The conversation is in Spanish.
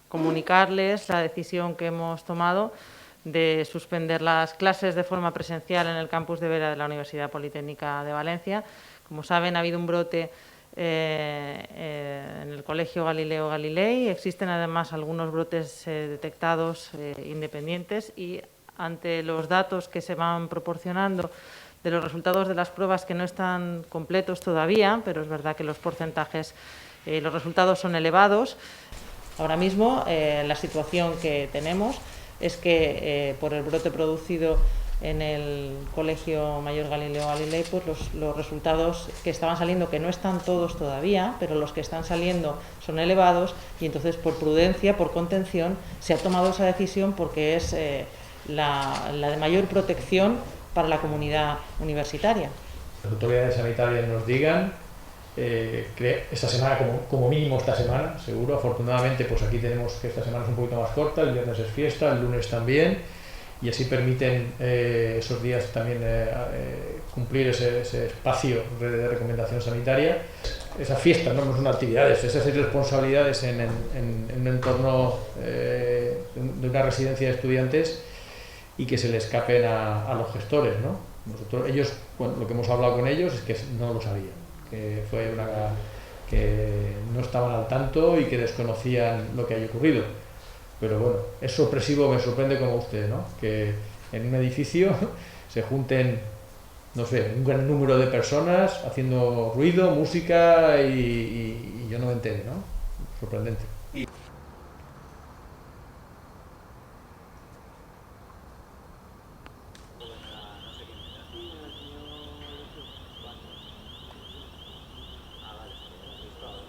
comunicarles la decisión que hemos tomado de suspender las clases de forma presencial en el campus de Vera de la Universidad Politécnica de Valencia. Como saben, ha habido un brote en el Colegio Galileo Galilei. Existen además algunos brotes detectados independientes y ante los datos que se van proporcionando de los resultados de las pruebas, que no están completos todavía, pero es verdad que los porcentajes, los resultados son elevados. Ahora mismo la situación que tenemos es que por el brote producido en el Colegio Mayor Galileo Galilei, pues los resultados que estaban saliendo, que no están todos todavía, pero los que están saliendo son elevados, y entonces por prudencia, por contención, se ha tomado esa decisión porque es la de mayor protección para la comunidad universitaria. Las autoridades sanitarias nos digan, esta semana, como mínimo esta semana, seguro. Afortunadamente, pues aquí tenemos que esta semana es un poquito más corta, el viernes es fiesta, el lunes también, y así permiten esos días también cumplir ese espacio de recomendación sanitaria. Esas fiestas no son actividades, esas responsabilidades en un entorno de una residencia de estudiantes, y que se le escapen a los gestores, ¿no? Ellos, bueno, lo que hemos hablado con ellos es que no lo sabían, que que no estaban al tanto y que desconocían lo que haya ocurrido. Pero bueno, es sorpresivo, me sorprende como usted, ¿no? Que en un edificio se junten, no sé, un gran número de personas haciendo ruido, música y yo no me enteré, ¿no? Sorprendente.